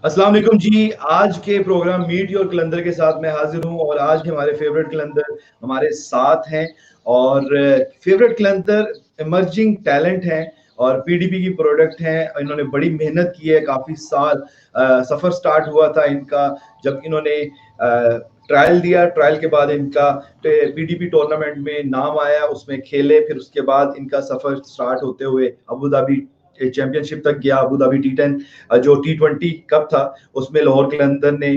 अस्सलाम वालेकुम जी। आज के प्रोग्राम मीट योर कलंदर के साथ मैं हाजिर हूं और आज के हमारे फेवरेट कलंदर हमारे साथ हैं। और फेवरेट कलंदर इमर्जिंग टैलेंट हैं और पीडीपी की प्रोडक्ट हैं। इन्होंने बड़ी मेहनत की है, काफी साल सफर स्टार्ट हुआ था इनका जब इन्होंने ट्रायल दिया। ट्रायल के बाद इनका पीडीपी टूर्नामेंट में नाम आया, उसमें खेले, फिर उसके बाद इनका सफर स्टार्ट होते हुए अबू धाबी चैंपियनशिप तक गया। अबू धाबी T10 जो T20 कप था उसमें लाहौर कलंदर ने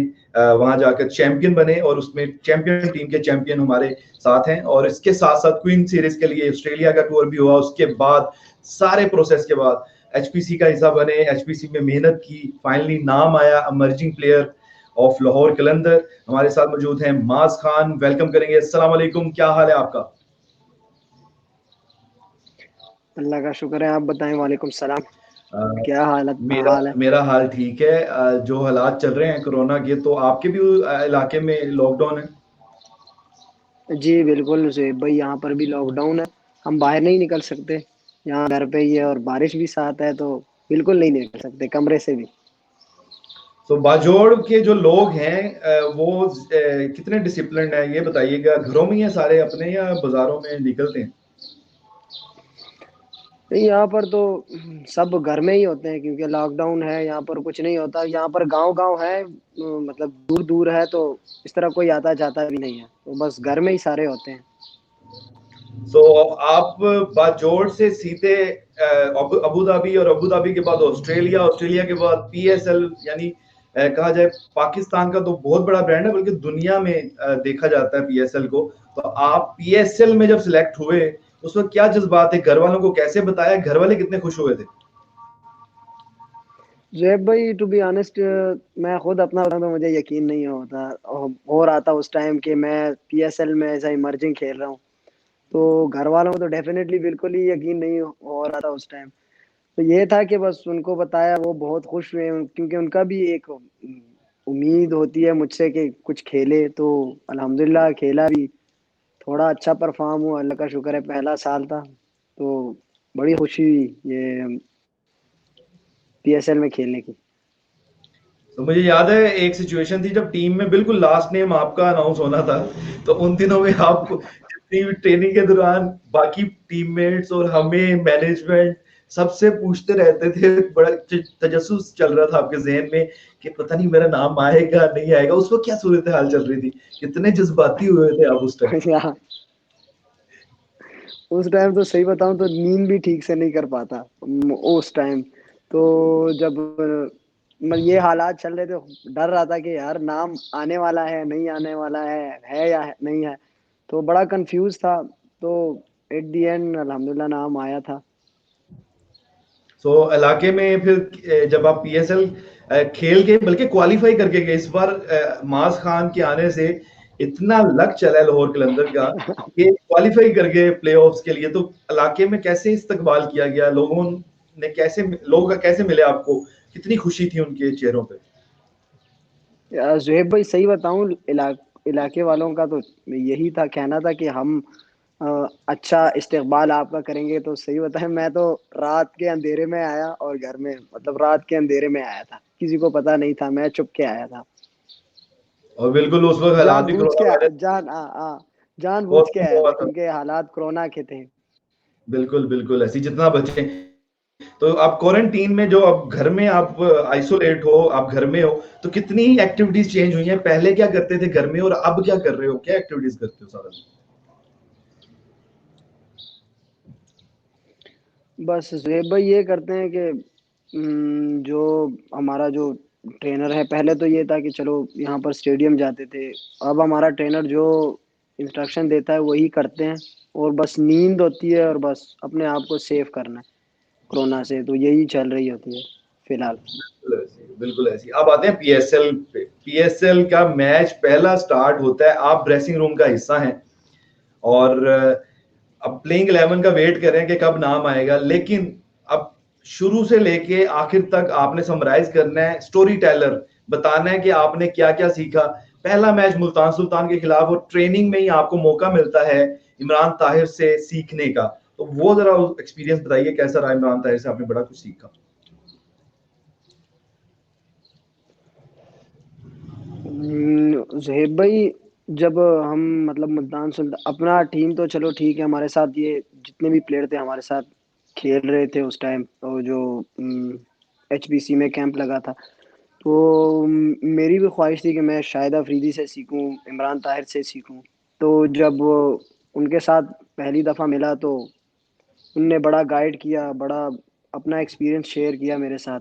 वहां जाकर चैंपियन बने और उसमें चैंपियन टीम के चैंपियन हमारे साथ हैं। और इसके साथ साथ क्वीन सीरीज के लिए ऑस्ट्रेलिया का टूर भी हुआ। उसके बाद सारे प्रोसेस के बाद एचपीसी का हिस्सा बने, एचपीसी में मेहनत की, फाइनली नाम आया इमर्जिंग प्लेयर ऑफ लाहौर कलंदर। हमारे साथ मौजूद हैं माज खान, वेलकम करेंगे। अस्सलाम वालेकुम, क्या हाल है आपका? अल्लाह का शुक्र है, आप बताएं। वालेकुम सलाम। क्या मेरा हाल है? मेरा हाल ठीक है। जो हालात चल रहे हैं कोरोना के, तो आपके भी इलाके में लॉकडाउन है? जी बिल्कुल ज़ुहैब भाई, यहाँ पर भी लॉकडाउन है। हम बाहर नहीं निकल सकते, यहाँ घर पे ही है और बारिश भी साथ है, तो बिल्कुल नहीं निकल सकते कमरे से भी। तो बाजोड़ के जो लोग हैं वो कितने डिसिप्लिन्ड हैं ये बताइएगा। घरों में ही हैं सारे अपने या बाजारों में निकलते हैं? नहीं, यहाँ पर तो सब घर में ही होते हैं क्योंकि लॉकडाउन है। यहाँ पर कुछ नहीं होता। यहाँ पर गांव-गांव है, मतलब दूर दूर है, तो इस तरह कोई आता जाता भी नहीं है, तो बस घर में ही सारे होते हैं। तो आप बाजोड़ से सीधे अबू धाबी और अबू धाबी के बाद ऑस्ट्रेलिया, ऑस्ट्रेलिया के बाद पीएसएल, यानी कहा जाए पाकिस्तान का तो बहुत बड़ा ब्रांड है, बल्कि दुनिया में देखा जाता है पीएसएल को। तो आप पीएसएल में जब सिलेक्ट हुए उस वक्त क्या जज्बात थे? घर वालों को कैसे बताया? घर वाले कितने खुश हुए थे? ज़ुहैब भाई, टू बी ऑनेस्ट, मैं खुद अपना बताऊं तो मुझे यकीन नहीं होता हो रहा था उस टाइम कि मैं पीएसएल में ऐसा इमर्जिंग खेल रहा हूँ। तो घर वालों को तो डेफिनेटली बिल्कुल ही यकीन नहीं हो रहा था उस टाइम। तो ये था कि बस उनको बताया, वो बहुत खुश हुए क्योंकि उनका भी एक उम्मीद होती है मुझसे कि कुछ खेले। तो अल्हम्दुलिल्लाह खेला भी, थोड़ा अच्छा परफॉर्म हुआ, अल्लाह का शुक्र है। पहला साल था तो बड़ी खुशी हुई ये पीएसएल में खेलने की। तो मुझे याद है एक सिचुएशन थी जब टीम में बिल्कुल लास्ट नेम आपका अनाउंस होना था। तो उन दिनों में आप जितनी भी ट्रेनिंग के दौरान बाकी टीममेट्स और हमें मैनेजमेंट सबसे पूछते रहते थे, बड़ा तजस्सुस चल रहा था आपके जहन में कि पता नहीं मेरा नाम आएगा नहीं आएगा। उस वक्त क्या सूरत हाल चल रही थी? कितने जज्बाती हुए थे आप उस टाइम? उस टाइम तो सही बताऊं तो नींद भी ठीक से नहीं कर पाता उस टाइम। तो जब ये हालात चल रहे थे, डर रहा था कि यार नाम आने वाला है नहीं आने वाला है या नहीं है। तो बड़ा कंफ्यूज था। तो एट दी एंड अल्हम्दुलिल्लाह नाम आया था। तो इलाके में फिर जब आप पीएसएल खेल के बल्कि क्वालिफाई करके गए इस बार, माज खान के आने से इतना लक चला है लाहौर कलंदर का कि क्वालिफाई कर गए प्लेऑफ्स के लिए। तो इलाके में कैसे इस्तकबाल किया गया? लोगों का कैसे मिले आपको? कितनी खुशी थी उनके चेहरों पे? जुहेब भाई, सही बताऊं, इलाके वालों का तो यही था, कहना था कि हम अच्छा इस्तकबाल आपका करेंगे। तो सही बताएं, मैं तो रात के अंधेरे में आया और घर में, मतलब रात के अंधेरे में आया था, किसी को पता नहीं था, मैं चुप के आया था। और बिल्कुल उस वक्त हालात जान भी बूझ कोरोना के वायरस जान आ, आ, जान बूझ बहुत के आया हुआ था था। क्योंकि हालात कोरोना के थे। बिल्कुल बिल्कुल, ऐसी जितना बचे। तो आप क्वारंटीन में, जो अब घर में आप आइसोलेट हो, आप घर में हो, तो कितनी एक्टिविटीज चेंज हुई हैं? पहले क्या करते थे घर में और अब क्या कर रहे हो? क्या एक्टिविटीज करते हो सारा दिन? बस जुहेब भाई, ये करते हैं कि जो हमारा जो ट्रेनर है, पहले तो ये था कि चलो यहाँ पर स्टेडियम जाते थे। अब हमारा ट्रेनर जो इंस्ट्रक्शन देता है वही करते हैं, और बस नींद होती है और बस अपने आप को सेव करना है कोरोना से। तो यही चल रही होती है फिलहाल। बिल्कुल ऐसी, बिल्कुल ऐसी। अब आते हैं पीएसएल पे। पीएसएल का मैच पहला स्टार्ट होता है, आप ड्रेसिंग रूम का हिस्सा हैं और अब प्लेइंग 11 का वेट कर रहे हैं कि कब नाम आएगा। लेकिन अब शुरू से लेके आखिर तक आपने समराइज करना है, स्टोरी टेलर बताना है कि आपने क्या क्या सीखा। पहला मैच मुल्तान सुल्तान के खिलाफ और ट्रेनिंग में ही आपको मौका मिलता है इमरान ताहिर से सीखने का। तो वो जरा एक्सपीरियंस बताइए, कैसा रहा? इमरान ताहिर से आपने बड़ा कुछ सीखा। ज़हेब भाई, जब हम मतलब मुल्तान सुल्तान अपना टीम तो चलो ठीक है, हमारे साथ ये जितने भी प्लेयर थे हमारे साथ खेल रहे थे उस टाइम, तो जो एचबीसी में कैंप लगा था, तो मेरी भी ख्वाहिश थी कि मैं शाहिद अफरीदी से सीखूं, इमरान ताहिर से सीखूं। तो जब उनके साथ पहली दफ़ा मिला तो उनने बड़ा गाइड किया, बड़ा अपना एक्सपीरियंस शेयर किया मेरे साथ।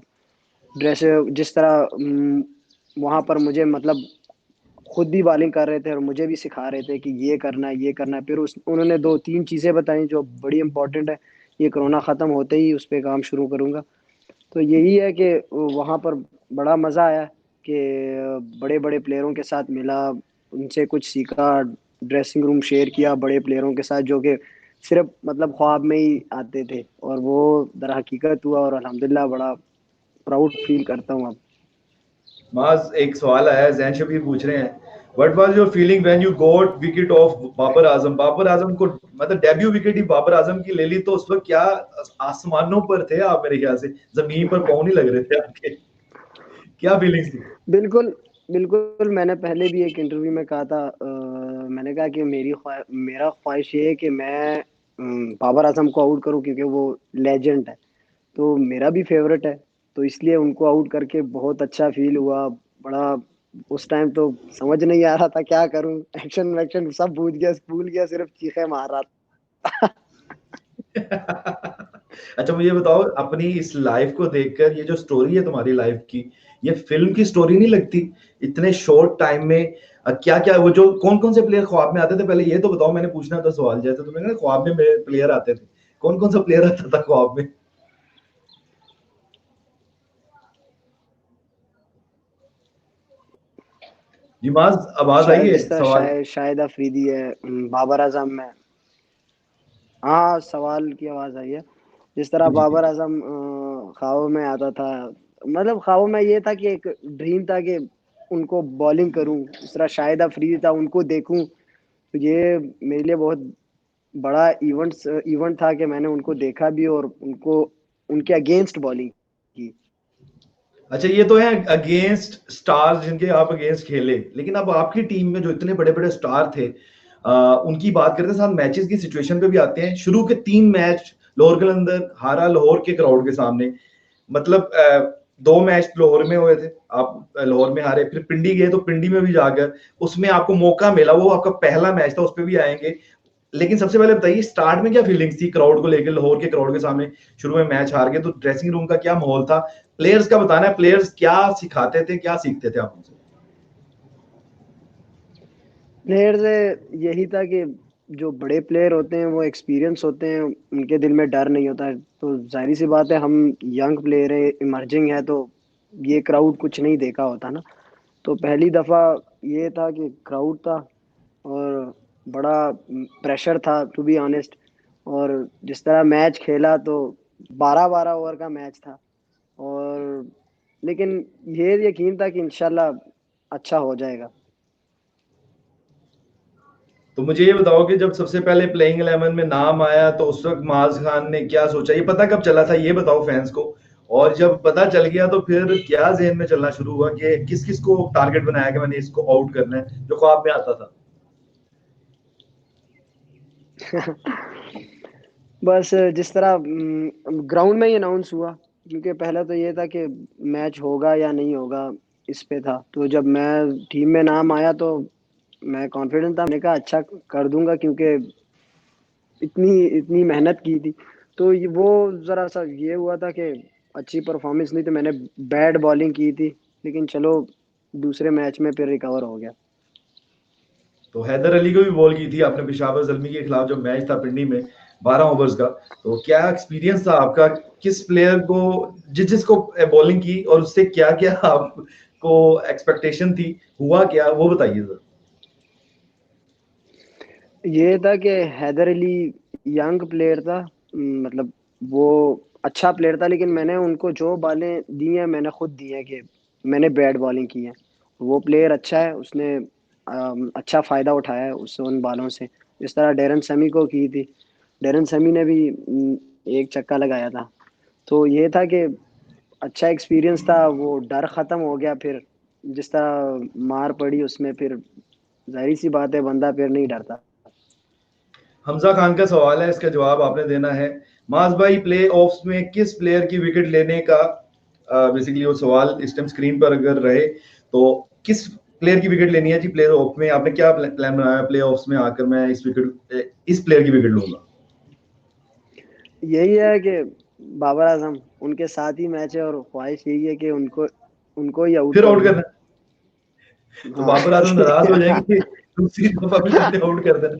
ड्रेस जिस तरह वहाँ पर मुझे मतलब खुद ही बॉलिंग कर रहे थे और मुझे भी सिखा रहे थे कि ये करना है, ये करना है। फिर उस उन्होंने 2-3 चीज़ें बताई जो बड़ी इम्पोर्टेंट है। ये कोरोना ख़त्म होते ही उस पे काम शुरू करूँगा। तो यही है कि वहाँ पर बड़ा मज़ा आया कि बड़े-बड़े प्लेयरों के साथ मिला, उनसे कुछ सीखा, ड्रेसिंग रूम शेयर किया बड़े प्लेयरों के साथ जो कि सिर्फ़ मतलब ख्वाब में ही आते थे, और वो दरहकीकत हुआ और अल्हम्दुलिल्लाह बड़ा प्राउड फ़ील करता हूँ अब। माज एक सवाल आया है, जैन शबीर पूछ रहे हैं, what was your feeling when you got wicket of Babar Azam? Babar Azam को मतलब डेब्यू विकेट ही बाबर आजम की ले ली, तो उस वक्त क्या आसमानों पर थे आप, मेरे ख्याल से जमीन पर पाँव नहीं लग रहे थे आपके, क्या फीलिंग्स थी? बिल्कुल, बिल्कुल, मैंने पहले भी एक इंटरव्यू में कहा था, मैंने कहा कि मेरा ख्वाहिश ये है कि मैं बाबर आज़म को आउट करूँ क्योंकि वो लेजेंड है, तो मेरा भी फ़ेवरेट है, तो इसलिए उनको आउट करके बहुत अच्छा फ़ील हुआ। बड़ा उस टाइम तो समझ नहीं आ रहा था क्या करूँ? एक्शन-वैक्शन सब भूल गया, सिर्फ़ चीखें मार रहा था। अच्छा मुझे बताओ, अपनी इस लाइफ को देखकर ये जो स्टोरी है तुम्हारी लाइफ की, ये फिल्म की स्टोरी नहीं लगती? इतने शॉर्ट टाइम में क्या क्या वो जो कौन कौन से प्लेयर ख्वाब में आते थे, पहले ये तो बताओ, मैंने पूछना था सवाल, जैसे तुमने कहा ख्वाब में मेरे प्लेयर आते थे, कौन कौन सा प्लेयर आता था ख्वाब में? दिमाग आवाज आई शायद है जिस तरह सवाल? शाहिद अफरीदी है, बाबर आज़म है। हाँ, सवाल की आवाज़ आई है। जिस तरह जी जी। बाबर आज़म ख्वाबों में आता था, मतलब ख्वाबों में ये था कि एक ड्रीम था कि उनको बॉलिंग करूँ, जिस तरह शाहिद अफरीदी था उनको देखूँ, तो ये मेरे लिए बहुत बड़ा इवेंट था कि मैंने उनको देखा भी और उनको उनके अगेंस्ट बॉलिंग की। अच्छा ये तो है अगेंस्ट स्टार्स जिनके आप अगेंस्ट खेले, लेकिन अब आपकी टीम में जो इतने बड़े बड़े स्टार थे, उनकी बात करते हैं, साथ मैचेस की सिचुएशन पे भी आते हैं। शुरू के 3 मैच लाहौर कलंदर हारा लाहौर के क्राउड के सामने, मतलब 2 मैच लाहौर में हुए थे, आप लाहौर में हारे, फिर पिंडी गए तो पिंडी में भी जाकर उसमें आपको मौका मिला, वो आपका पहला मैच था, उस पर भी आएंगे। लेकिन सबसे पहले बताइए, स्टार्ट में क्या फीलिंग्स थी क्राउड को लेकर, लाहौर के क्राउड के सामने शुरू में मैच हार गए, तो ड्रेसिंग रूम का क्या माहौल था? प्लेयर्स का बताना है, प्लेयर्स क्या सिखाते थे, क्या सीखते थे आप उनसे? प्लेयर से यही था कि जो बड़े प्लेयर होते हैं वो एक्सपीरियंस होते हैं, उनके दिल में डर नहीं होता है। तो जाहिर सी बात है, हम यंग प्लेयर है, इमर्जिंग है, तो ये क्राउड कुछ नहीं देखा होता ना। तो पहली दफ़ा ये था कि क्राउड था और बड़ा प्रेशर था टू बी ऑनेस्ट। और जिस तरह मैच खेला तो 12-12 ओवर का मैच था, और लेकिन ये यकीन था कि इंशाल्लाह अच्छा हो जाएगा। तो मुझे ये बताओ कि जब सबसे पहले प्लेइंग 11 में नाम आया, तो उस वक्त माज खान ने क्या सोचा, ये पता कब चला था, ये बताओ फैंस को। और जब पता चल गया तो फिर क्या जहन में चलना शुरू हुआ कि किस किस को टारगेट बनाया कि मैंने इसको आउट करना है, जो ख्वाब में आता था? बस जिस तरह ग्राउंड में ही अनाउंस हुआ, क्योंकि पहले तो ये था कि मैच होगा या नहीं होगा, इस पे था। तो जब मैं टीम में नाम आया तो मैं कॉन्फिडेंट था, मैंने कहा अच्छा कर दूंगा क्योंकि इतनी इतनी मेहनत की थी। तो वो ज़रा सा ये हुआ था कि अच्छी परफॉर्मेंस नहीं, तो मैंने बैड बॉलिंग की थी, लेकिन चलो दूसरे मैच में फिर रिकवर हो गया। तो हैदर अली को भी बॉल की थी आपने पेशावर जल्मी के खिलाफ, जो मैच था पिंडी में 12 ओवर्स का, तो क्या एक्सपीरियंस था आपका? किस प्लेयर को, जिस जिसको बॉलिंग की, और उससे क्या क्या आपको एक्सपेक्टेशन थी, हुआ क्या, वो बताइए सर। ये था कि हैदर अली यंग प्लेयर था, मतलब वो अच्छा प्लेयर था, लेकिन मैंने उनको जो बॉलें दी हैं मैंने खुद दी हैं कि मैंने बैट बॉलिंग की है। वो प्लेयर अच्छा है, उसने अच्छा फ़ायदा उठाया है उससे, उन बॉलों से। जिस तरह डेरन समी को की थी, डेरन समी ने भी एक छक्का लगाया था। तो ये था कि अच्छा एक्सपीरियंस था, वो डर ख़त्म हो गया फिर। जिस तरह मार पड़ी उसमें, फिर जाहिर सी बात है बंदा फिर नहीं डरता। हमजा खान का सवाल है, इसका जवाब आपने देना है। माज भाई, प्ले ऑफ्स में किस प्लेयर की विकेट लेने का, बेसिकली वो सवाल इस टाइम स्क्रीन पर अगर रहे तो किस प्लेयर की विकेट लेनी है जी प्ले ऑफ में? आपने क्या प्लान बनाया प्ले ऑफ्स में आकर मैं इस प्लेयर की विकेट लूंगा? यही है कि बाबर आजम, उनके साथ ही मैच है और ख्वाहिश यही है कि उनको उनको ही आउट फिर कर आउट दूं। करना? तो हाँ। बाबर आजम नाराज हो जाएंगे दूसरी दफा भी मैंने आउट कर देना।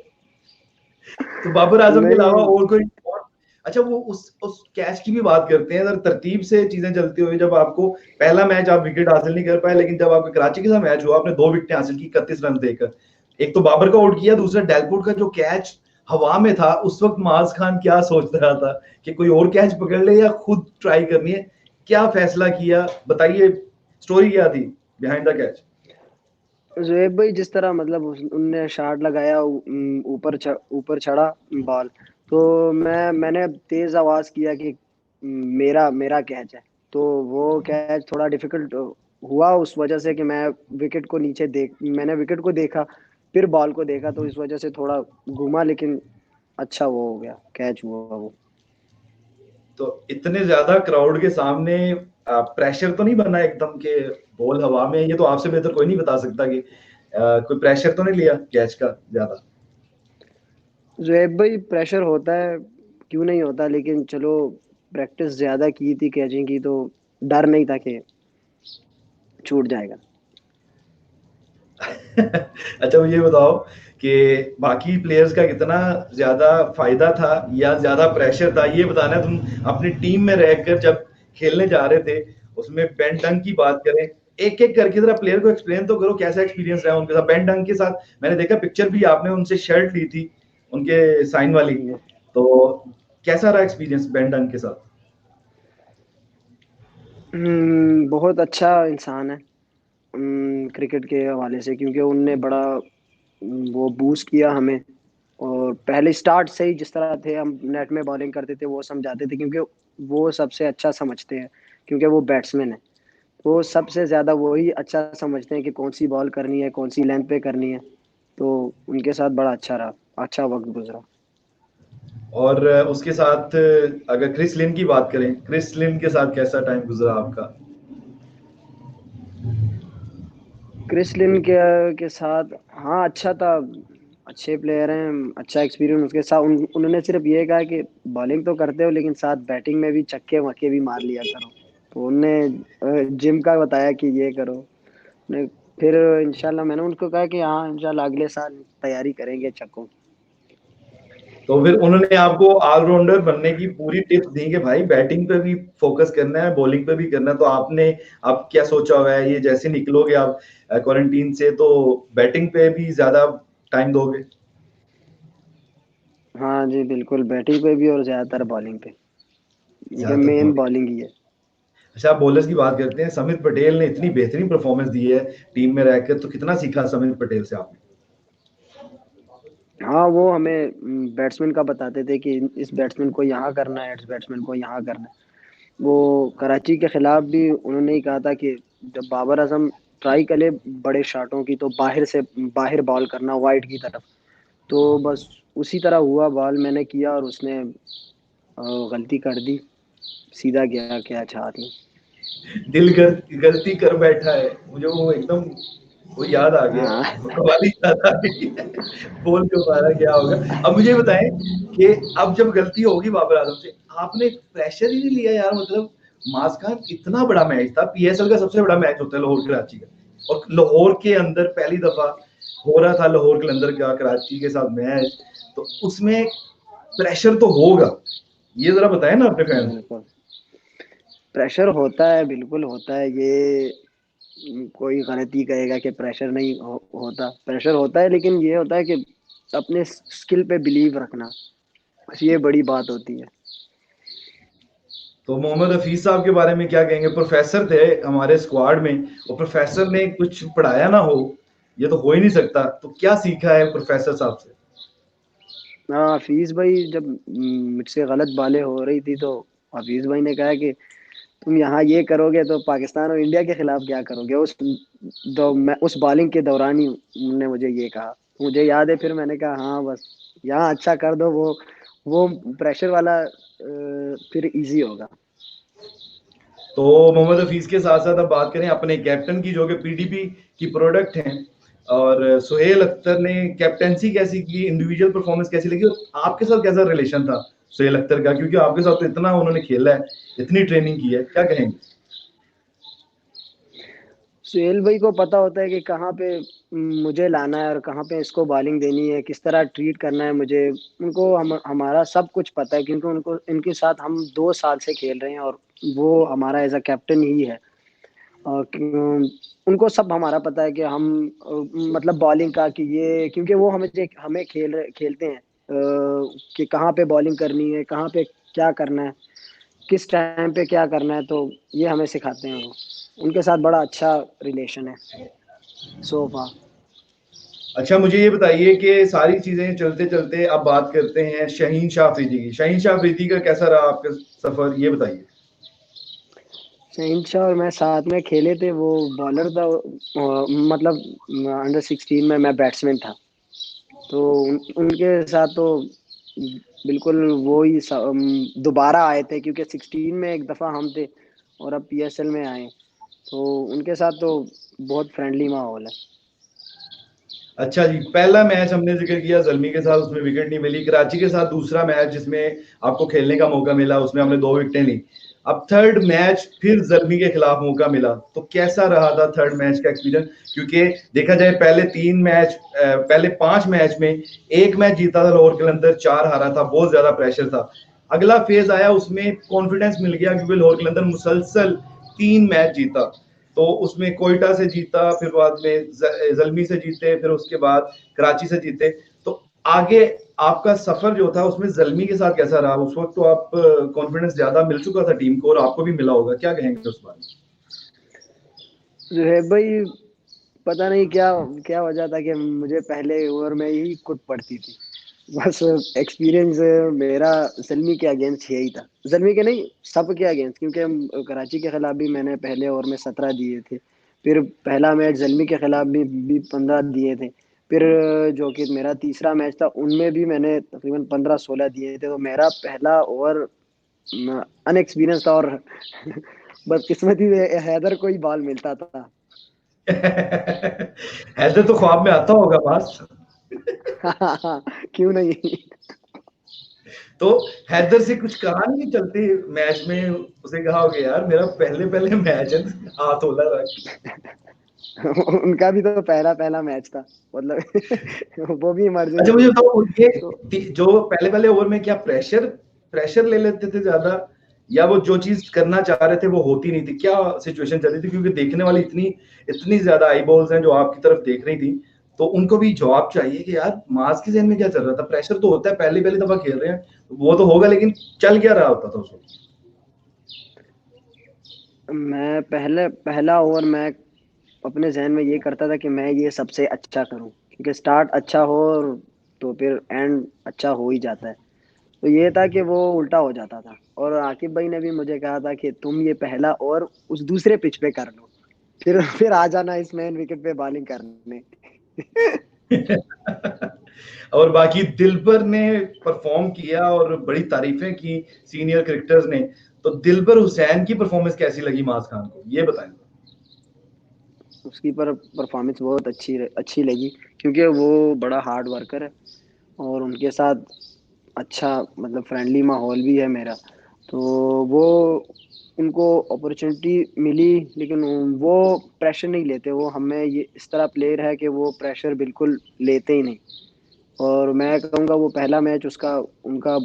तो बाबर आजम के अलावा नहीं। और कोई और? अच्छा, वो उस कैच की भी बात करते हैं, अगर तरतीब से चीजें चलती हुई, जब आपको पहला मैच आप विकेट हासिल नहीं कर पाए, लेकिन जब आपके कराची के साथ मैच हुआ आपने 2 विकेटें हासिल की 31 रन देकर, एक तो बाबर का आउट किया, दूसरा डेलपुट का जो कैच हवा में था, उस वक्त माज खान क्या सोच रहा था कि कोई और कैच पकड़ ले या खुद ट्राई करनी है? क्या फैसला किया, बताइए, स्टोरी क्या थी बिहाइंड द कैच? जोएब भाई जिस तरह मतलब उनने शॉट लगाया, ऊपर चढ़ा बॉल, तो मैंने तेज आवाज किया कि मेरा मेरा कैच है। तो वो कैच थोड़ा डिफिकल्ट हुआ उस वजह से कि मैंने विकेट को देखा, फिर बॉल को देखा, तो इस वजह से थोड़ा घुमा, लेकिन अच्छा वो हो गया, कैच हुआ वो। तो इतने ज्यादा क्राउड के सामने प्रेशर तो नहीं बना एकदम के बॉल हवा में? ये तो आपसे बेहतर कोई नहीं बता सकता कि कोई प्रेशर तो नहीं लिया कैच का ज्यादा? जोएब भाई प्रेशर होता है, क्यों नहीं होता, लेकिन चलो प्रैक्टिस ज्यादा की थी कैचिंग की, तो डर नहीं था कि छूट जाएगा। अच्छा, मुझे ये बताओ कि बाकी प्लेयर्स का कितना ज्यादा फायदा था या ज्यादा प्रेशर था, ये बताना है। तुम अपनी टीम में रहकर जब खेलने जा रहे थे, उसमें बेन डंग की बात करें, एक एक करके जरा प्लेयर को एक्सप्लेन तो करो कैसा एक्सपीरियंस रहा उनके साथ। बेन डंग के साथ मैंने देखा पिक्चर भी, आपने उनसे शर्ट ली थी उनके साइन वाली, तो कैसा रहा एक्सपीरियंस बेन डंग के साथ? बहुत अच्छा इंसान है क्रिकेट के हवाले से, क्योंकि उनने बड़ा वो बूस्ट किया हमें। और पहले स्टार्ट से ही जिस तरह थे हम नेट में बॉलिंग करते थे वो समझाते थे, क्योंकि वो सबसे अच्छा समझते हैं, क्योंकि वो बैट्समैन है। वो सबसे ज्यादा वही अच्छा समझते हैं कि कौन सी बॉल करनी है, कौन सी लेंथ पे करनी है। तो उनके साथ बड़ा अच्छा रहा, अच्छा वक्त गुजरा। और उसके साथ अगर क्रिस लिन की बात करें, क्रिस लिन के साथ कैसा टाइम गुजरा आपका? क्रिस लिन के साथ, हाँ अच्छा था। अच्छे प्लेयर हैं, अच्छा एक्सपीरियंस उसके साथ। उन्होंने सिर्फ ये कहा कि बॉलिंग तो करते हो लेकिन साथ बैटिंग में भी छक्के वक्के भी मार लिया करो। तो उनने जिम का बताया कि ये करो। ने फिर इंशाल्लाह मैंने उनको कहा कि हाँ इंशाल्लाह अगले साल तैयारी करेंगे छक्कों की। तो फिर उन्होंने आपको ऑलराउंडर बनने की पूरी टिप्स दी कि भाई बैटिंग पे भी फोकस करना है, बॉलिंग पे भी करना है। तो आपने अब क्या सोचा हुआ है, ये जैसे निकलोगे आप क्वारंटीन से, तो बैटिंग पे भी ज्यादा टाइम दोगे? हाँ जी बिल्कुल, बैटिंग पे भी और ज्यादातर बॉलिंग पे, क्योंकि ज्यादातर मेन बॉलिंग? बॉलिंग ही है। अच्छा, आप बॉलर्स की बात करते हैं, समित पटेल ने इतनी बेहतरीन परफॉर्मेंस दी है टीम में रहकर, तो कितना सीखा समित पटेल से आपने? हाँ वो हमें बैट्समैन का बताते थे कि इस बैट्समैन को यहाँ करना है, इस बैट्समैन को यहाँ करना है। वो कराची के खिलाफ भी उन्होंने ही कहा था कि जब बाबर आजम ट्राई करे बड़े शॉटों की, तो बाहर बॉल करना वाइड की तरफ। तो बस उसी तरह हुआ, बॉल मैंने किया और उसने गलती कर दी, सीधा गया कैच हाथ में। दिल गलती कर बैठा है, मुझे वो एकदम वो याद आ गया, हाँ। वो कवाली याद आ गई। बोल क्यों पा रहा, क्या होगा? अब मुझे बताएं कि अब जब गलती होगी बाबर आजम से, आपने प्रेशर ही नहीं लिया यार? मतलब मास खान, इतना बड़ा मैच था, पीएसएल का सबसे बड़ा मैच होता है लाहौर कराची का, और लाहौर के अंदर पहली दफा हो रहा था लाहौर कलंदर का कराची के साथ मैच, तो उसमें प्रेशर तो होगा, ये जरा बताएं ना अपने फैंस को। बिल्कुल प्रेशर होता है, बिल्कुल होता है ये। कोई गलती कहेगा कि प्रेशर नहीं होता, प्रेशर होता है, लेकिन ये होता है कि अपने स्किल पे बिलीव रखना, बस ये बड़ी बात होती है। तो मोहम्मद हफीज साहब के बारे में क्या कहेंगे? प्रोफेसर थे हमारे स्क्वाड में, और प्रोफेसर ने कुछ पढ़ाया ना हो, ये तो हो ही नहीं सकता। तो क्या सीखा है प्रोफेसर साहब से? हाँ हफीज भाई, जब मुझसे गलत बालें हो रही थी तो हफीज भाई ने कहा कि तुम यहाँ ये करोगे तो पाकिस्तान और इंडिया के खिलाफ क्या करोगे? उस बॉलिंग के दौरान ही उन्होंने मुझे ये कहा। मुझे याद है, फिर मैंने कहा हाँ बस यहाँ अच्छा कर दो, वो प्रेशर वाला फिर इजी होगा। तो मोहम्मद हफीज के साथ साथ अब बात करें अपने कैप्टन की, जो कि पीडीपी की प्रोडक्ट हैं, और सुहेल अख्तर ने कैप्टनसी कैसी की, इंडिविजुअल परफॉर्मेंस कैसी लगी, और आपके साथ कैसा रिलेशन था सुहेल अख्तर का, क्योंकि आपके साथ तो इतना उन्होंने खेला है, इतनी ट्रेनिंग की है, क्या कहेंगे? सुहेल भाई को पता होता है कि कहाँ पे मुझे लाना है और कहाँ पे इसको बॉलिंग देनी है, किस तरह ट्रीट करना है मुझे। उनको हमारा सब कुछ पता है, क्योंकि उनको इनके साथ हम 2 साल से खेल रहे हैं और वो हमारा एज अ कैप्टन ही है। और उनको सब हमारा पता है कि हम मतलब बॉलिंग का कि ये, क्योंकि वो हमें हमें खेलते हैं कि कहाँ पे बॉलिंग करनी है, कहाँ पे क्या करना है, किस टाइम पे क्या करना है, तो ये हमें सिखाते हैं वो। उनके साथ बड़ा अच्छा रिलेशन है सोफा। अच्छा, मुझे ये बताइए कि सारी चीजें चलते चलते अब बात करते हैं शहीन शाह अफरीदी की। शहीन शाह अफरीदी का कैसा रहा आपका सफर, ये बताइए। शहनशाह और मैं साथ में खेले थे। वो बॉलर था, मतलब अंडर 16 में मैं बैट्समैन था। तो उनके साथ तो बिल्कुल वो ही दोबारा आए थे, क्योंकि 16 में एक दफ़ा हम थे और अब पीएसएल में आए। तो उनके साथ तो बहुत फ्रेंडली माहौल है। अच्छा जी, पहला मैच हमने जिक्र किया ज़ल्मी के साथ, उसमें विकेट नहीं मिली। कराची के साथ दूसरा मैच जिसमें आपको खेलने का मौका मिला, उसमें हमने 2 विकेटें ली। अब थर्ड मैच फिर ज़ल्मी के खिलाफ मौका मिला, तो कैसा रहा था थर्ड मैच का एक्सपीरियंस? क्योंकि देखा जाए पहले 3 मैच, पहले 5 मैच में 1 मैच जीता था लाहौर कलंदर, 4 हारा था, बहुत ज़्यादा प्रेशर था। अगला फेज़ आया, उसमें कॉन्फिडेंस मिल गया क्योंकि लाहौर कलंदर मुसलसल 3 मैच जीता। तो उसमें कोयटा से जीता, फिर बाद में जलमी से जीते, फिर उसके बाद कराची से जीते। तो आगे आपका सफर जो था उसमें जलमी के साथ कैसा रहा? उस वक्त तो आप कॉन्फिडेंस ज्यादा मिल चुका था टीम को, और आपको भी मिला होगा, क्या कहेंगे उस बारे में? जुहेब भाई, पता नहीं क्या क्या वजह था कि मुझे पहले ओवर में ही कुट पड़ती थी। बस एक्सपीरियंस मेरा जल्मी के अगेंस्ट यही था। जल्मी के नहीं, सब के अगेंस्ट, क्योंकि कराची के खिलाफ भी मैंने पहले ओवर में 17 दिए थे। फिर पहला मैच जल्मी के खिलाफ भी 15 दिए थे। फिर जो कि मेरा तीसरा मैच था उनमें भी मैंने तकरीबन 15-16 दिए थे। तो मेरा पहला ओवर अनएक्सपीरियंस था और बदकिस्मती से हैदर को ही बॉल मिलता था। हैदर तो ख्वाब में आता होगा पास। क्यों नहीं। तो हैदर से कुछ कहा नहीं चलते मैच में? उसे कहा होगा यार मेरा पहले पहले मैच है, हाथ होला रख। उनका भी तो पहला पहला मैच था, मतलब वो भी अच्छा, इमरजेंसी मुझे में थे। बताओ, ये तो जो पहले पहले ओवर में क्या प्रेशर प्रेशर ले लेते थे ज्यादा, या वो जो चीज करना चाह रहे थे वो होती नहीं थी? क्या सिचुएशन चल रही थी? क्योंकि देखने वाली इतनी इतनी ज्यादा आई बॉल्स हैं जो आपकी तरफ देख रही थी, तो उनको भी जवाब चाहिए कि यार मास के जहन में क्या चल रहा था। प्रेशर तो होता है, पहली पहली दफा खेल रहे हैं, तो वो तो होगा, लेकिन चल क्या रहा होता था उस वक्त? मैं पहला ओवर मैं अपने जहन में ये करता था कि मैं ये सबसे अच्छा करूं, क्योंकि स्टार्ट अच्छा हो तो फिर एंड अच्छा हो ही जाता है। तो ये था कि वो उल्टा हो जाता था, और आकिब भाई ने भी मुझे कहा था कि तुम ये पहला ओवर उस दूसरे पिच पे कर लो, फिर आ जाना इस मेन विकेट पे बॉलिंग करने। और बाकी दिलबर ने परफॉर्म किया और बड़ी तारीफें की सीनियर क्रिकेटर्स ने। तो दिलबर हुसैन की परफॉर्मेंस कैसी लगी माज खान को, ये बताएं। उसकी परफॉर्मेंस बहुत अच्छी अच्छी लगी, क्योंकि वो बड़ा हार्ड वर्कर है और उनके साथ अच्छा मतलब फ्रेंडली माहौल भी है मेरा। तो वो उनको अपॉर्चुनिटी मिली, लेकिन वो प्रेशर नहीं लेते। वो हमें ये इस तरह प्लेयर है कि वो प्रेशर बिल्कुल लेते ही नहीं। और मैं कहूँगा वो पहला मैच उसका उनका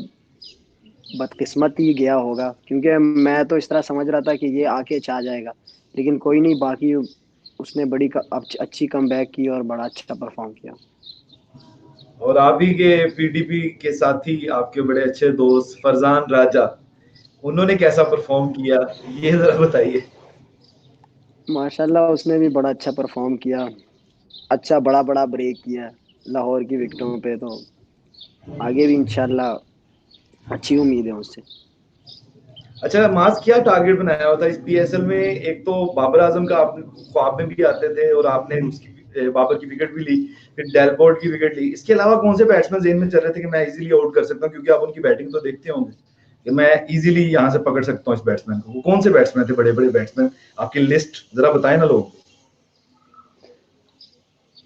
बदकिस्मत ही गया होगा, क्योंकि मैं तो इस तरह समझ रहा था कि ये आके छा जाएगा। लेकिन कोई नहीं, बाकी उसने अच्छी कमबैक की और बड़ा अच्छा परफॉर्म किया। और आप ही के पीडीपी के साथी, आपके बड़े अच्छे दोस्त फरजान राजा, उन्होंने कैसा परफॉर्म किया, ये जरा बताइए। माशाल्लाह उसने भी बड़ा अच्छा परफॉर्म किया। अच्छा बड़ा बड़ा ब्रेक किया लाहौर की विकेटों पे। तो आगे भी इंशाल्लाह अच्छी उम्मीद है उससे। अच्छा मास क्या टारगेट बनाया हुआ था इस पीएसएल में? एक तो बाबर आजम का आप ख्वाब में भी आते थे और आपने उसकी बाबर की विकेट भी ली, फिर डेलपोर्ट की विकेट ली। इसके अलावा कौन से बैट्समैन जेन में चल रहे थे कि मैं इजीली आउट कर सकता हूँ, क्योंकि आप उनकी बैटिंग तो देखते होंगे कि मैं इजीली यहाँ से पकड़ सकता हूँ इस बैट्समैन को? वो कौन से बैट्समैन थे, बड़े बड़े बैट्समैन? आपकी लिस्ट जरा बताएं ना लोग।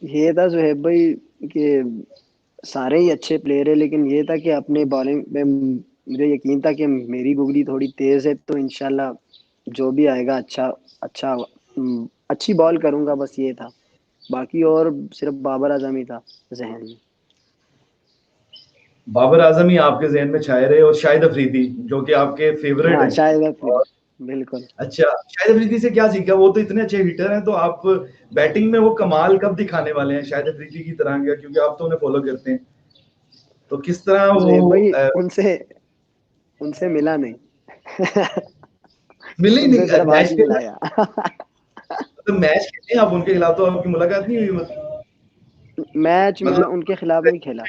ये था जोहेब भाई कि सारे ही अच्छे प्लेयर है, लेकिन ये था कि अपने बॉलिंग में मुझे यकीन था कि मेरी बुगली थोड़ी तेज है, तो इंशाल्लाह जो भी आएगा अच्छा अच्छा अच्छी बॉल करूंगा, बस ये था। बाकी और सिर्फ बाबर आजम ही था जहन में। बाबर आजम ही आपके जहन में छाए रहे, और शाहिद अफरीदी जो कि आपके फेवरेट हाँ, हैं। शायद फिर और बिल्कुल। अच्छा, शाहिद अफरीदी से क्या सीखा? वो तो इतने अच्छे हिटर हैं, तो आप बैटिंग में वो कमाल कब दिखाने वाले हैं शाहिद अफरीदी की तरह का? क्योंकि आप तो उन्हें फॉलो करते हैं, तो किस तरह वो जोहेब भाई उनसे उनसे मिला नहीं। मिले ही उनसे नहीं सिर्फ हाथ मैच ही खेलना? मिलाया। तो मैच खेलते हैं आप उनके खिलाफ, तो आपकी मुलाकात नहीं हुई? मैच में मतलब उनके खिलाफ नहीं खेला।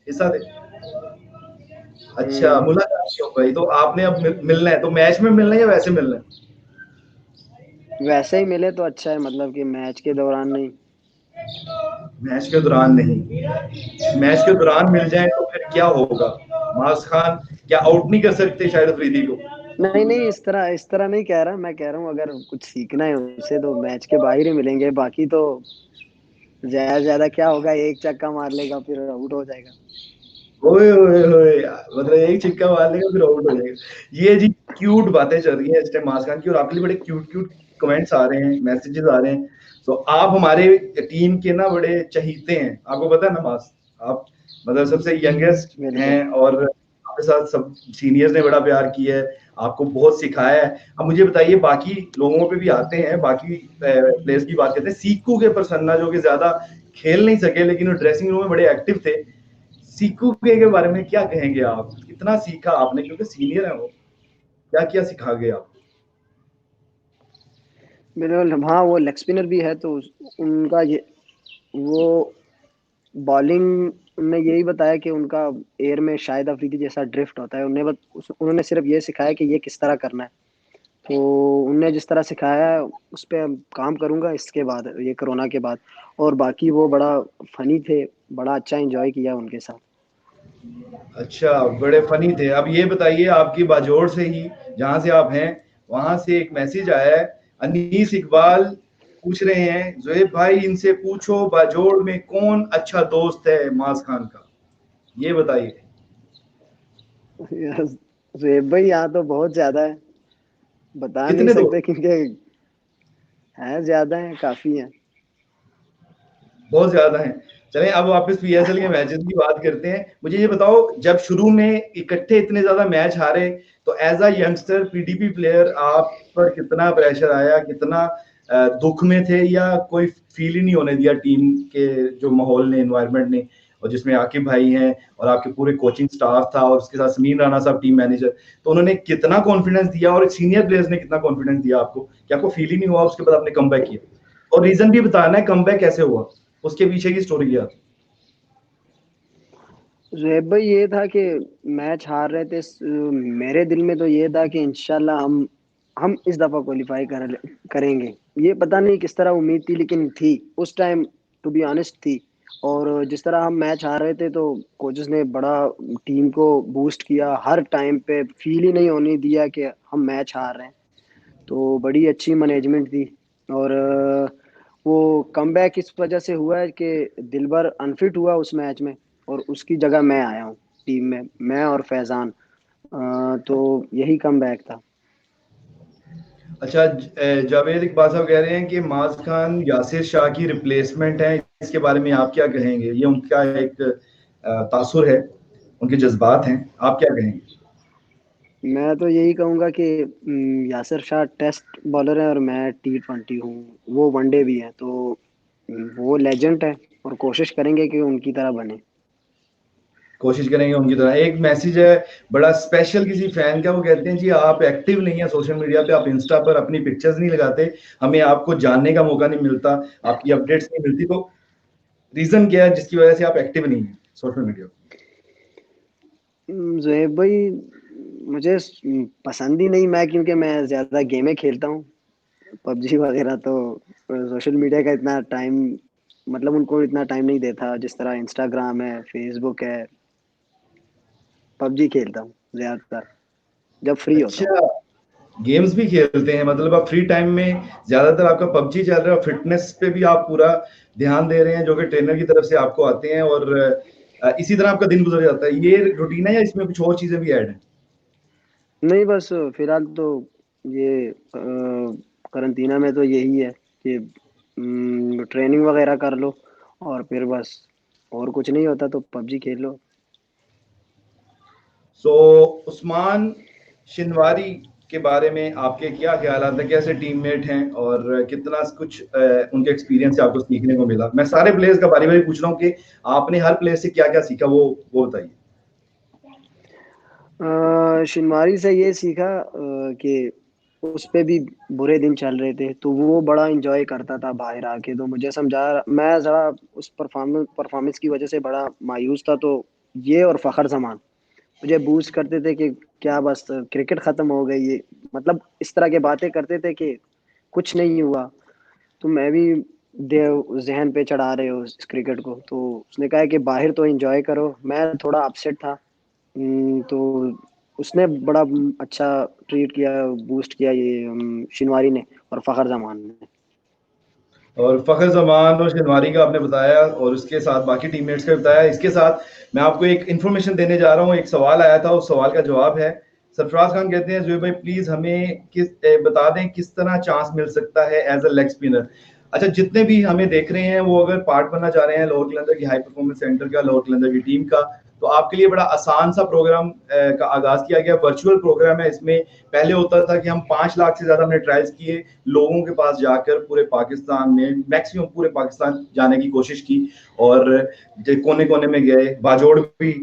हिस्सा थे? अच्छा, हम्म, मुलाकात नहीं हो पाई, तो आपने अब मिलना है, तो मैच में मिलना है या वैसे मिलना है? वैसे ही मिले तो अच्छा है, मतलब कि मैच के दौरान नहीं। मैच के दौरान नहीं? मैच के दौरान मिल जाए तो फिर क्या होगा? मास खान क्या आउट नहीं कर सकते शाहिद अफरीदी को? नहीं नहीं, इस तरह नहीं कह रहा, मैं कह रहा हूँ अगर कुछ सीखना है उनसे तो मैच के बाहर ही मिलेंगे, बाकी तो ज्यादा से ज्यादा क्या होगा, एक चक्का मार लेगा फिर आउट हो जाएगा। ओए ओए ओए, मतलब एक छिक्का मार लेगा फिर आउट हो जाएगा? ये जी क्यूट बातें चल रही हैं इस टाइम मास खान की, और आपके लिए बड़े क्यूट क्यूट कमेंट्स आ रहे हैं, मैसेजेस आ रहे हैं। तो आप हमारे टीम के ना बड़े चहीते हैं, आपको पता है ना मास। आप मतलब सबसे यंगेस्ट हैं, बिल्कुल। और आपके साथ सब सीनियर्स ने बड़ा प्यार किया है, आपको बहुत सिखाया है। अब मुझे बताइए, बाकी लोगों पे भी आते हैं, बाकी प्लेयर्स की बात करते हैं। सीकू के प्रसन्ना जो कि ज्यादा खेल नहीं सके, लेकिन वो ड्रेसिंग रूम में बड़े एक्टिव थे। सीकू के बारे में क्या कहेंगे आप? कितना सीखा आपने, क्योंकि सीनियर है वो, क्या क्या सिखा गए आप? बिल्कुल हाँ, वो लेग स्पिनर भी है तो उनका ये वो बॉलिंग उनने यही बताया कि उनका एयर में शायद अफरीदी जैसा ड्रिफ्ट होता है। उन्होंने सिर्फ ये सिखाया कि ये किस तरह करना है, तो उनने जिस तरह सिखाया है उस पर काम करूंगा इसके बाद, ये कोरोना के बाद। और बाकी वो बड़ा फनी थे, बड़ा अच्छा एंजॉय किया उनके साथ। अच्छा, बड़े फनी थे। अब ये बताइए, आपकी बाजोड़ से ही, जहां से आप हैं, वहां से एक मैसेज आया है। अनीस इकबाल पूछ रहे हैं, जोएब भाई इनसे पूछो बाजोड़ में कौन अच्छा दोस्त है मास खान का, ये बताइए। रेब भाई यहाँ तो बहुत ज्यादा है, बता नहीं कितने सकते दोस्त? क्योंकि है, ज्यादा है, काफी है। बहुत ज्यादा है। चलें अब वापस पीएसएल के मैचेस की बात करते हैं। मुझे ये बताओ, जब शुरू में इकट्ठे इतने ज्यादा मैच हारे, तो as a youngster PDP player आप पर कितना प्रेशर आया? कितना दुख में थे, या कोई फील ही नहीं होने दिया टीम के जो माहौल ने, एनवायरनमेंट ने? और जिसमें आकिब भाई हैं और आपके पूरे कोचिंग स्टाफ था, और उसके साथ समीर राणा साहब टीम मैनेजर, तो उन्होंने कितना कॉन्फिडेंस दिया, और सीनियर प्लेयर्स ने कितना कॉन्फिडेंस दिया आपको कि आपको फील ही नहीं हुआ? उसके बाद आपने कमबैक किया, और रीजन भी बताना है कमबैक कैसे हुआ, उसके पीछे की स्टोरी क्या थी? रेब भाई ये था कि मैच हार रहे थे, मेरे दिल में तो ये था कि इंशाल्लाह हम इस दफा क्वालिफाई करेंगे। ये पता नहीं किस तरह उम्मीद थी, लेकिन थी उस टाइम, टू बी ऑनेस्ट थी। और जिस तरह हम मैच हार रहे थे तो कोचेस ने बड़ा टीम को बूस्ट किया, हर टाइम पे फील ही नहीं होने दिया कि हम मैच हार रहे हैं। तो बड़ी अच्छी मैनेजमेंट थी। और वो कमबैक इस वजह से हुआ है कि दिलबर अनफिट हुआ उस मैच में, और उसकी जगह मैं आया हूँ टीम में, मैं और फैजान। तो यही कमबैक था। अच्छा, जावेद इकबाल साहब कह रहे हैं कि माज खान यासिर शाह की रिप्लेसमेंट है, इसके बारे में आप क्या कहेंगे? ये उनका एक तासुर है, उनके जज्बात हैं, आप क्या कहेंगे? मैं तो यही कहूंगा कि यासिर शाह टेस्ट बॉलर है और मैं T20 हूँ, वो वनडे भी है, तो वो लेजेंड है और कोशिश करेंगे कि उनकी तरह बने। कोशिश करेंगे उनकी तरह। एक मैसेज है बड़ा स्पेशल किसी फैन का, वो कहते हैं जी आप एक्टिव नहीं है सोशल मीडिया पे, आप इंस्टा पर अपनी पिक्चर्स नहीं लगाते, हमें आपको जानने का मौका नहीं मिलता, आपकी अपडेट्स नहीं मिलती, तो रीजन क्या है जिसकी वजह से आप एक्टिव नहीं है सोशल मीडिया? जोहेब भाई मुझे पसंद ही नहीं, मैं क्योंकि मैं ज़्यादा गेमें खेलता हूँ, पबजी वगैरह। तो सोशल मीडिया का इतना टाइम, मतलब उनको इतना टाइम नहीं देता जिस तरह इंस्टाग्राम है, फेसबुक है। पबजी खेलता हूँ ज़्यादातर जब फ्री होता हूँ। अच्छा, गेम्स भी खेलते हैं, मतलब आप फ्री टाइम में ज्यादातर आपका पबजी चल रहा है, फिटनेस पे भी आप पूरा ध्यान दे रहे हैं जो कि ट्रेनर की तरफ से आपको आते हैं, और इसी तरह आपका दिन गुजर जाता है। ये रूटीन है या इसमें कुछ और चीजें भी ऐड हैं? नहीं, बस फिलहाल तो ये करंटीना में तो यही है कि ट्रेनिंग वगैरह कर लो, और फिर बस और कुछ नहीं होता तो पबजी खेल लो। सो उस्मान शिनवारी के बारे में आपके क्या ख्याल हैं, कैसे टीममेट हैं और कितना कुछ उनके एक्सपीरियंस से आपको सीखने को मिला? मैं सारे प्लेयर्स का बारी बारी पूछ रहा हूँ कि आपने हर प्लेयर से क्या क्या सीखा, वो बताइए। शिनवारी से ये सीखा कि उस पे भी बुरे दिन चल रहे थे, तो वो बड़ा इंजॉय करता था बाहर आके। तो मुझे समझा, मैं ज़रा उस परफॉर्मेंस की वजह से बड़ा मायूस था। तो ये और फ़खर जमान मुझे बूस्ट करते थे कि क्या बस क्रिकेट ख़त्म हो गई है, मतलब इस तरह की बातें करते थे कि कुछ नहीं हुआ। तो मैं भी देव जहन पे चढ़ा रहे हो इस क्रिकेट को। तो उसने कहा कि बाहर तो एंजॉय करो। मैं थोड़ा अपसेट था। तो उसने बड़ा अच्छा ट्रीट किया, बूस्ट किया ये शिनवारी ने और फ़खर जमान ने। और फ़खर ज़मान और शनवारी का आपने बताया, और उसके साथ बाकी टीममेट्स का भी बताया। इसके साथ मैं आपको एक इन्फॉर्मेशन देने जा रहा हूँ। एक सवाल आया था, उस सवाल का जवाब है, सरफराज खान कहते हैं ज़ुहैब भाई प्लीज़ हमें बता दें किस तरह चांस मिल सकता है एज़ अ लेग स्पिनर। अच्छा, जितने भी हमें देख रहे हैं वो अगर पार्ट बनना चाह रहे हैं लाहौर कलंदर की हाई परफॉर्मेंस सेंटर का, लाहौर कलंदर की टीम का, तो आपके लिए बड़ा आसान सा प्रोग्राम का आगाज़ किया गया। वर्चुअल प्रोग्राम है। इसमें पहले होता था कि हम 5 लाख से ज़्यादा हमने ट्रायल्स किए, लोगों के पास जाकर पूरे पाकिस्तान में, मैक्सिमम पूरे पाकिस्तान जाने की कोशिश की, और कोने कोने में गए। बाजोड़ भी,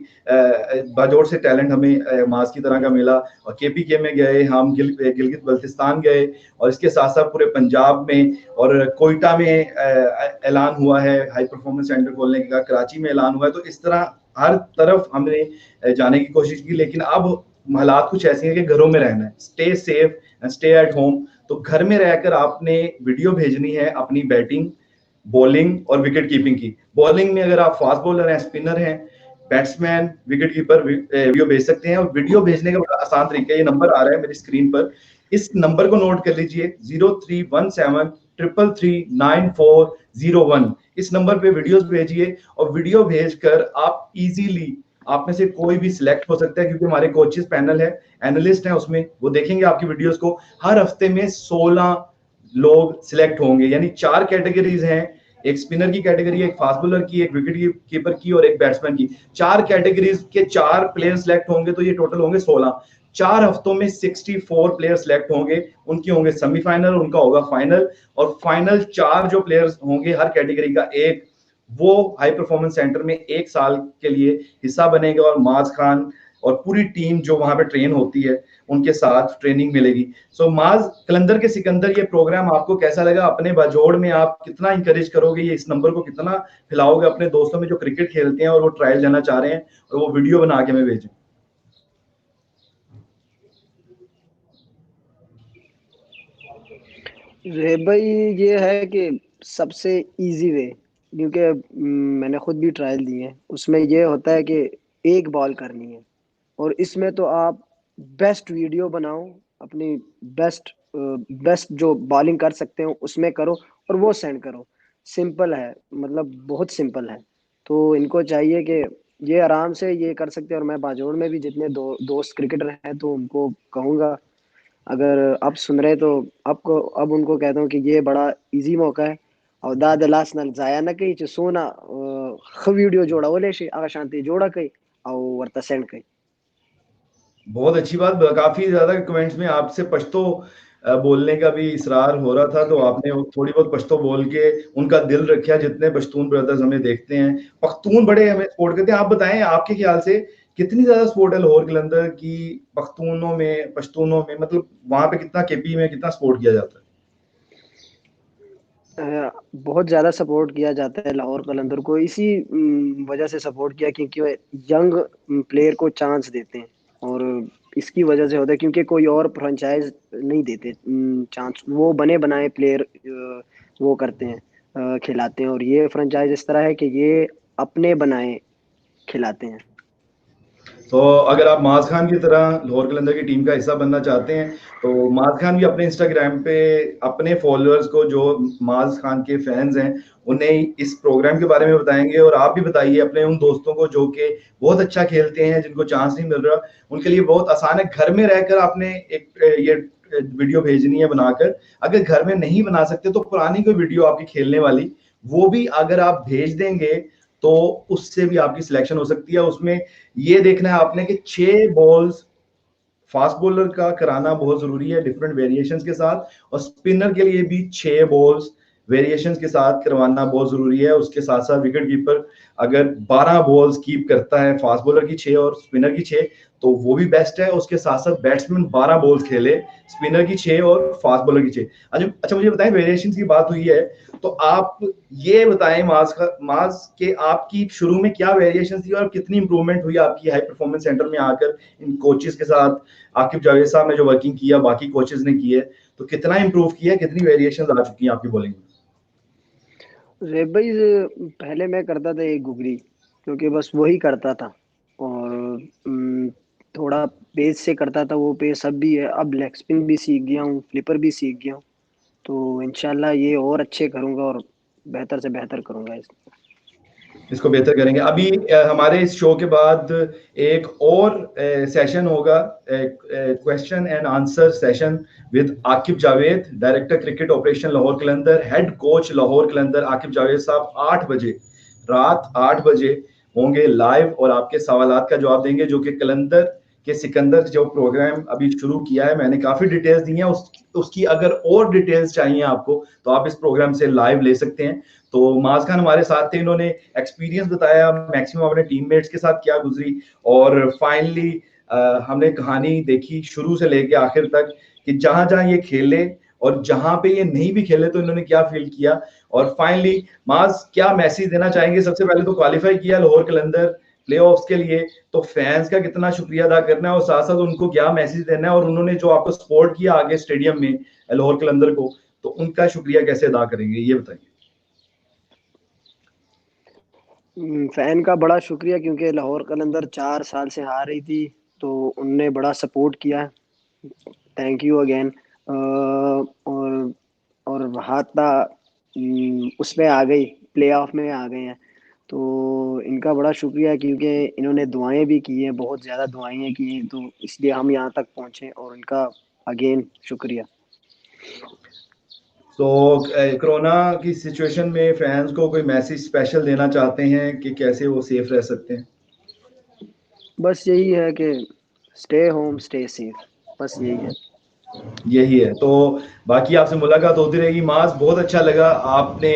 बाजोड़ से टैलेंट हमें मास की तरह का मिला, और केपीके में गए हम, गिलगित बल्तिस्तान गए, और इसके साथ साथ पूरे पंजाब में, और कोयटा में ऐलान हुआ है हाई परफॉर्मेंस सेंटर खोलने का, कराची में ऐलान हुआ है। तो इस तरह हर तरफ हमने जाने की कोशिश की, लेकिन अब हालात कुछ ऐसे हैं कि घरों में रहना है, stay safe and stay at home. तो घर में रहकर आपने वीडियो भेजनी है अपनी बैटिंग, बॉलिंग और विकेट कीपिंग की। बॉलिंग में अगर आप फास्ट बॉलर हैं, स्पिनर हैं, बैट्समैन, विकेट कीपर, वीडियो भेज सकते हैं। और वीडियो भेजने का बड़ा आसान तरीका है, ये नंबर आ रहा है मेरी स्क्रीन पर, इस नंबर को नोट कर लीजिए, 0317 333 9401। इस नंबर पे वीडियोस भेजिए, और वीडियो भेजकर आप इजीली, आप में से कोई भी सिलेक्ट हो सकता है, क्योंकि हमारे कोचेस पैनल है, एनालिस्ट हैं उसमें, वो देखेंगे आपकी वीडियोस को। हर हफ्ते में 16 लोग सिलेक्ट होंगे, यानी 4 कैटेगरीज हैं, एक स्पिनर की कैटेगरी, एक फास्ट बॉलर की, एक विकेट कीपर की, और एक बैट्समैन की। 4 कैटेगरीज के 4 प्लेयर सिलेक्ट होंगे, तो ये टोटल होंगे 16। 4 हफ्तों में 64 प्लेयर सिलेक्ट होंगे, उनके होंगे सेमीफाइनल, उनका होगा फाइनल, और फाइनल 4 जो प्लेयर्स होंगे हर कैटेगरी का एक, वो हाई परफॉर्मेंस सेंटर में 1 साल के लिए हिस्सा बनेगा, और माज खान और पूरी टीम जो वहां पे ट्रेन होती है उनके साथ ट्रेनिंग मिलेगी। सो माज कलंदर के सिकंदर, ये प्रोग्राम आपको कैसा लगा? अपने बाजोड़ में आप कितना इंकरेज करोगे, ये इस नंबर को कितना फैलाओगे अपने दोस्तों में जो क्रिकेट खेलते हैं और वो ट्रायल जाना चाह रहे हैं, और वो वीडियो बना के हमें भेजें? रे भाई, ये है कि सबसे इजी वे, क्योंकि मैंने खुद भी ट्रायल दिए हैं, उसमें ये होता है कि एक बॉल करनी है, और इसमें तो आप बेस्ट वीडियो बनाओ, अपनी बेस्ट बेस्ट जो बॉलिंग कर सकते हो उसमें करो, और वो सेंड करो। सिंपल है, मतलब बहुत सिंपल है। तो इनको चाहिए कि ये आराम से ये कर सकते हैं। और मैं बाजोड़ में भी जितने दोस्त क्रिकेटर हैं, तो उनको कहूँगा, अगर आप सुन रहे तो आपको अब उनको कहता हूँ कि ये बड़ा इजी मौका है। और दाद लास नल जाया न कही जो सोना वीडियो जोड़ा वो लेशी आगा शांति जोड़ा कही और वर्ता सेंड कही। बहुत अच्छी बात। काफी ज्यादा कमेंट्स में आपसे पश्तो बोलने का भी इसरार हो रहा था, तो आपने थोड़ी बहुत पश्तो बोल के उनका दिल रखा, जितने पश्तून ब्रदर्स हमें देखते हैं, पख्तून बड़े हमें सपोर्ट करते हैं। आप बताएं, आपके ख्याल से कितनी ज्यादा सपोर्ट है लाहौर कलंदर की पख्तूनों में, पश्तूनों में, मतलब वहां पे कितना, केपी में कितना सपोर्ट किया जाता है? बहुत ज़्यादा सपोर्ट किया जाता है लाहौर कलंदर को, इसी वजह से सपोर्ट किया क्योंकि वो यंग प्लेयर को चांस देते हैं। और इसकी वजह से होता है, क्योंकि कोई और फ्रेंचाइज नहीं देते चांस, वो बने बनाए प्लेयर वो करते हैं, खिलाते हैं, और ये फ्रेंचाइज इस तरह है कि ये अपने बनाए खिलाते हैं। तो अगर आप माज खान की तरह लाहौर कलंदर की टीम का हिस्सा बनना चाहते हैं तो माज खान भी अपने इंस्टाग्राम पे अपने फॉलोअर्स को, जो माज खान के फैंस हैं, उन्हें इस प्रोग्राम के बारे में बताएंगे। और आप भी बताइए अपने उन दोस्तों को जो कि बहुत अच्छा खेलते हैं, जिनको चांस नहीं मिल रहा, उनके लिए बहुत आसान है। घर में रहकर आपने एक ये वीडियो भेजनी है बनाकर। अगर घर में नहीं बना सकते तो पुरानी कोई वीडियो आपकी खेलने वाली, वो भी अगर आप भेज देंगे तो उससे भी आपकी सिलेक्शन हो सकती है। उसमें ये देखना है आपने कि 6 बॉल्स फास्ट बॉलर का कराना बहुत जरूरी है डिफरेंट वेरिएशंस के साथ, और स्पिनर के लिए भी 6 बॉल्स वेरिएशंस के साथ करवाना बहुत जरूरी है। उसके साथ साथ विकेट कीपर अगर 12 बॉल्स कीप करता है, फास्ट बॉलर की 6 और स्पिनर की 6, तो वो भी बेस्ट है। उसके साथ साथ बैट्समैन 12 बॉल्स खेले, स्पिनर की 6 और फास्ट बॉलर की 6। अच्छा मुझे बताएं, वेरिएशन की बात हुई है तो आप ये बताएं माज के आपकी शुरू में क्या वेरिएशन थी और कितनी इंप्रूवमेंट हुई आपकी हाई परफॉर्मेंस सेंटर में आकर इन कोचेस के साथ? आकिब जावेद साहब ने जो वर्किंग किया, बाकी कोचेस ने की है, तो कितना इंप्रूव किया, कितनी वेरिएशन आ चुकी हैं आपकी बॉलिंग में? रेब भाई, पहले मैं करता था एक गुगली, क्योंकि बस वही करता था, और थोड़ा पेस से करता था, वो पेस अब भी है। अब लेग स्पिन भी सीख गया हूँ, फ्लिपर भी सीख गया हूँ, तो इंशाल्लाह ये और अच्छे करूँगा और बेहतर से बेहतर करूँगा इसको बेहतर करेंगे। अभी हमारे इस शो के बाद एक और सेशन होगा, question and answer session with Aaqib Javed, director cricket operation Lahore Qalandar, head coach Lahore Qalandar. Aaqib Javed Sahab 8 बजे, रात 8 बजे होंगे लाइव और आपके सवालात का जवाब देंगे, जो कि कलंदर के सिकंदर जो प्रोग्राम अभी शुरू किया है, मैंने काफी डिटेल्स दी हैं। उसकी अगर और डिटेल्स चाहिए आपको तो आप इस प्रोग्राम से लाइव ले सकते हैं। तो माज खान हमारे साथ थे, इन्होंने एक्सपीरियंस बताया मैक्सिमम अपने टीममेट्स के साथ क्या गुजरी, और फाइनली हमने कहानी देखी शुरू से लेके आखिर तक कि जहां जहां ये खेले और जहां पे ये नहीं भी खेले तो इन्होंने क्या फील किया। और फाइनली माज क्या मैसेज देना चाहेंगे? सबसे पहले तो क्वालिफाई किया लाहौर कलंदर प्लेऑफ्स के लिए, तो फैंस का कितना शुक्रिया अदा करना है और साथ साथ उनको क्या मैसेज देना है, और उन्होंने जो आपको सपोर्ट किया आगे स्टेडियम में लाहौर कलंदर को, तो उनका शुक्रिया कैसे अदा करेंगे, ये बताइए। फैन का बड़ा शुक्रिया, क्योंकि लाहौर कलंदर 4 साल से हार रही थी, तो उनने बड़ा सपोर्ट किया। Thank you again. और हाथा उसमें आ गई, प्ले ऑफ में आ गए हैं, तो इनका बड़ा शुक्रिया, क्योंकि इन्होंने दुआएं भी की हैं, बहुत ज़्यादा दुआएं की हैं, तो इसलिए हम यहाँ तक पहुँचे, और इनका अगेन शुक्रिया। तो कोरोना की सिचुएशन में फैंस को कोई मैसेज स्पेशल देना चाहते हैं कि कैसे वो सेफ रह सकते हैं? बस यही है कि स्टे होम स्टे सेफ, बस यही है। यही है। तो बाकी आपसे मुलाकात होती रहेगी। माज, बहुत अच्छा लगा आपने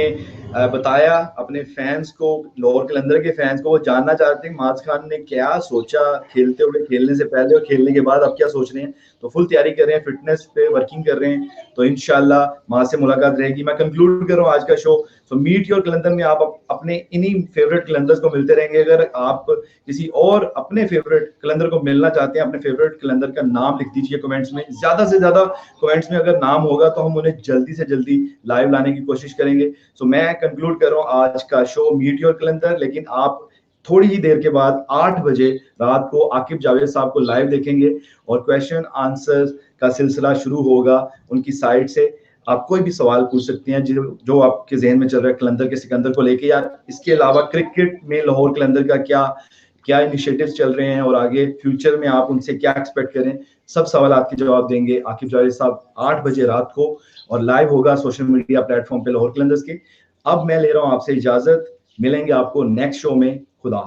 बताया अपने फैंस को, लाहौर कलंदर के फैंस को, वो जानना चाहते हैं माज खान ने क्या सोचा खेलते हुए, खेलने से पहले और खेलने के बाद अब क्या सोच रहे हैं। तो फुल तैयारी कर रहे हैं, फिटनेस पे वर्किंग कर रहे हैं, तो इंशाल्लाह माज से मुलाकात रहेगी। मैं कंक्लूड कर रहा हूँ आज का शो। सो मीट योर कलंदर में आप अपने इन्हीं फेवरेट कलंदर्स को मिलते रहेंगे। अगर आप किसी और अपने फेवरेट कलंदर को मिलना चाहते हैं, अपने फेवरेट कलंदर का नाम लिख दीजिए कमेंट्स में, ज्यादा से ज्यादा कमेंट्स में अगर नाम होगा तो हम उन्हें जल्दी से जल्दी लाइव लाने की कोशिश करेंगे। सो मैं कंक्लूड कर रहा हूँ आज का शो मीट योर कलंदर, लेकिन आप थोड़ी ही देर के बाद 8 बजे रात को आकिब जावेद साहब को लाइव देखेंगे और क्वेश्चन आंसर का सिलसिला शुरू होगा उनकी साइड से। आप कोई भी सवाल पूछ सकते हैं जो आपके जहन में चल रहा है कलंदर के सिकंदर को लेके, या इसके अलावा क्रिकेट में लाहौर कलंदर का क्या क्या इनिशिएटिव्स चल रहे हैं और आगे फ्यूचर में आप उनसे क्या एक्सपेक्ट करें, सब सवाल आपके जवाब देंगे आकिब जावेद साहब 8 बजे रात को, और लाइव होगा सोशल मीडिया प्लेटफॉर्म पे लाहौर कलंदर्स के। अब मैं ले रहा हूं आपसे इजाजत, मिलेंगे आपको नेक्स्ट शो में। खुदा।